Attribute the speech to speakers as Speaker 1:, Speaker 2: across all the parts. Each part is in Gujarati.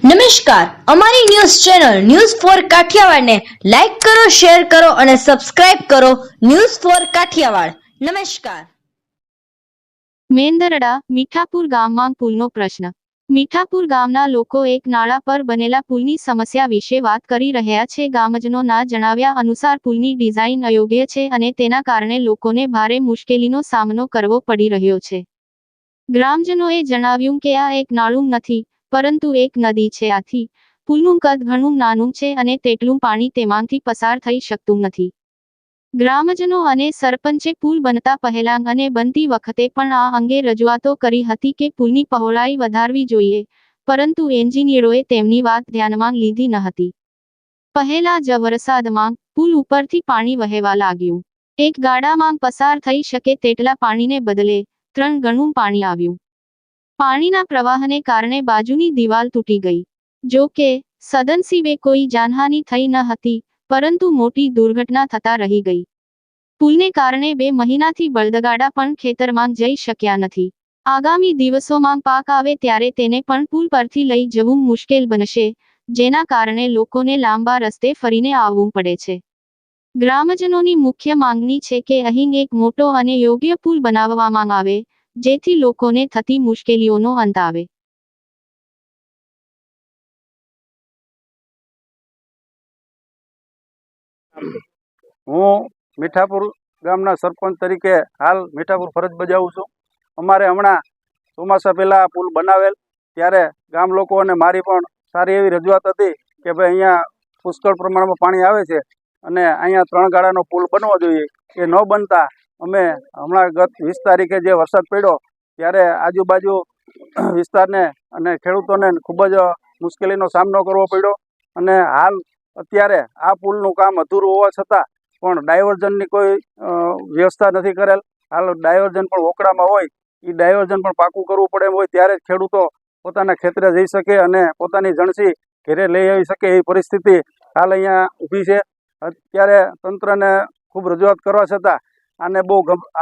Speaker 1: નમસ્કાર, અમારી news channel news for Kathiawad ને લાઈક કરો, શેર કરો અને સબસ્ક્રાઇબ કરો. News for Kathiawad. નમસ્કાર.
Speaker 2: મેંદરડા મીઠાપુર ગામમાં પુલનો પ્રશ્ન. મીઠાપુર ગામના લોકો એક નાળા પર બનેલા પુલની સમસ્યા વિશે વાત કરી રહ્યા છે. ગામજનોના જણાવ્યા અનુસાર પુલની ડિઝાઇન અયોગ્ય છે અને તેના કારણે લોકોને ભારે મુશ્કેલીનો સામનો કરવો પડી રહ્યો છે. ગ્રામજનોએ જણાવ્યું કે આ એક નાળું નથી, પરંતુ એક નદી છે. આથી પુલનું કદ ઘણું નાનું છે અને તેટલું પાણી તેમાંથી પસાર થઈ શકતું નથી. ગ્રામજનો અને સરપંચે પુલ બનતા પહેલા અને બનતી વખતે પણ આ અંગે રજૂઆતો કરી હતી કે પુલની પહોળાઈ વધારવી જોઈએ, પરંતુ એન્જિનિયરોએ તેમની વાત ધ્યાનમાં લીધી ન હતી. પહેલા જ વરસાદમાં પુલ ઉપરથી પાણી વહેવા લાગ્યું. એક ગાડામાં પસાર થઈ શકે તેટલા પાણીને બદલે 3 ગણું પાણી આવ્યું. પાણીના પ્રવાહને કારણે બાજુની દિવાલ તૂટી ગઈ. જો કે સદનસીબે કોઈ જાનહાનિ થઈ ન હતી, પરંતુ મોટી દુર્ઘટના થતા રહી ગઈ. પુલને કારણે 2 મહિનાથી બળદગાડા પણ ખેતરમાં જઈ શક્યા નથી. આગામી દિવસોમાં પાક આવે ત્યારે તેને પણ પુલ પરથી લઈ જવું મુશ્કેલ બનશે, જેના કારણે લોકોને લાંબા રસ્તે ફરીને આવવું પડે છે. ગ્રામજનોની મુખ્ય માંગણી છે કે અહીં એક મોટો અને યોગ્ય પુલ બનાવવામાં આવે, જેથી લોકોને થતી મુશ્કેલીઓનો અંત આવે.
Speaker 3: હું મીઠાપુર ગામના સરપંચ તરીકે હાલ મીઠાપુર ફરજ બજાવું છું. અમારે હમણાં ચોમાસા પહેલાં પુલ બનાવેલ ત્યારે ગામ લોકો અને મારી પણ સારી એવી રજૂઆત હતી કે ભાઈ અહીંયા પુષ્કળ પ્રમાણમાં પાણી આવે છે અને અહીંયા 3 ગાળાનો પુલ બનવો જોઈએ. એ ન બનતા અમે હમણાં ગત 20 તારીખે જે વરસાદ પડ્યો ત્યારે આજુબાજુ વિસ્તારને અને ખેડૂતોને ખૂબ જ મુશ્કેલીનો સામનો કરવો પડ્યો. અને હાલ અત્યારે આ પુલનું કામ અધૂરું હોવા છતાં પણ ડાયવર્ઝનની કોઈ વ્યવસ્થા નથી કરેલ. હાલ ડાયવર્ઝન પણ વોકડામાં હોય, એ ડાયવર્ઝન પણ પાકું કરવું પડે એમ હોય ત્યારે જ ખેડૂતો પોતાના ખેતરે જઈ શકે અને પોતાની જણસી ઘરે લઈ આવી શકે એવી પરિસ્થિતિ હાલ અહીંયા ઊભી છે. અત્યારે તંત્રને ખૂબ રજૂઆત કરવા છતાં આને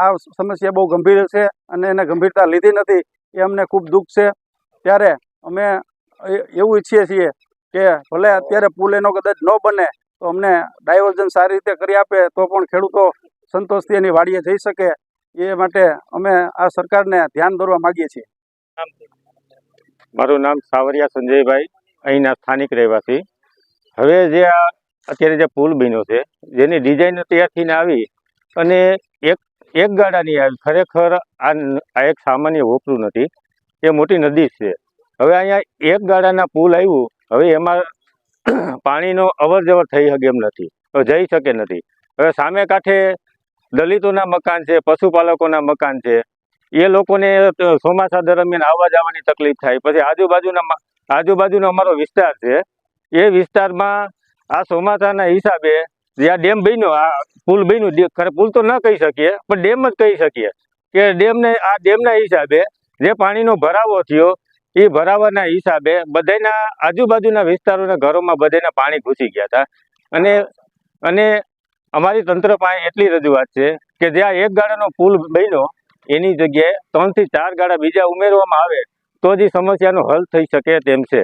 Speaker 3: આ સમસ્યા બહુ ગંભીર છે અને એને ગંભીરતા લીધી નથી, એ અમને ખૂબ દુઃખ છે. ત્યારે અમે એવું ઈચ્છીએ છીએ કે ભલે અત્યારે પુલ એનો કદાચ ન બને તો અમને ડાયવર્ઝન સારી રીતે કરી આપે તો પણ ખેડૂતો સંતોષથી એની વાડીએ જઈ શકે. એ માટે અમે આ સરકારને ધ્યાન દોરવા માગીએ છીએ.
Speaker 4: મારું નામ સાવરિયા સંજયભાઈ, અહીંના સ્થાનિક રહેવાસી. હવે જે અત્યારે જે પુલ બન્યો છે, જેની ડિઝાઇન તૈયાર થઈને આવી અને એક ગાડાની આવી, ખરેખર આ એક સામાન્ય વોપરું નથી, એ મોટી નદી છે. હવે અહીંયા એક ગાડાના પુલ આવ્યું, હવે એમાં પાણીનો અવર જવર થઈ શકે એમ નથી, જઈ શકે નથી. હવે સામે કાંઠે દલિતોના મકાન છે, પશુપાલકોના મકાન છે, એ લોકોને ચોમાસા દરમિયાન આવવા જવાની તકલીફ થાય. પછી આજુબાજુનો અમારો વિસ્તાર છે, એ વિસ્તારમાં આ ચોમાસાના હિસાબે જે આ ડેમ બન્યો, આ પુલ બન્યું, પુલ તો ન કહી શકીએ પણ ડેમ જ કહી શકીએ કે ડેમના હિસાબે જે પાણીનો ભરાવો થયો, એ ભરાવાના હિસાબે બધાના આજુબાજુના વિસ્તારોના ઘરોમાં બધાના પાણી ઘૂસી ગયા હતા. અને અમારી તંત્ર પાસે એટલી રજૂઆત છે કે જ્યાં એક ગાડાનો પુલ બન્યો એની જગ્યાએ 3 થી 4 ગાડા બીજા ઉમેરવામાં આવે તો જ સમસ્યાનો હલ થઈ શકે તેમ છે.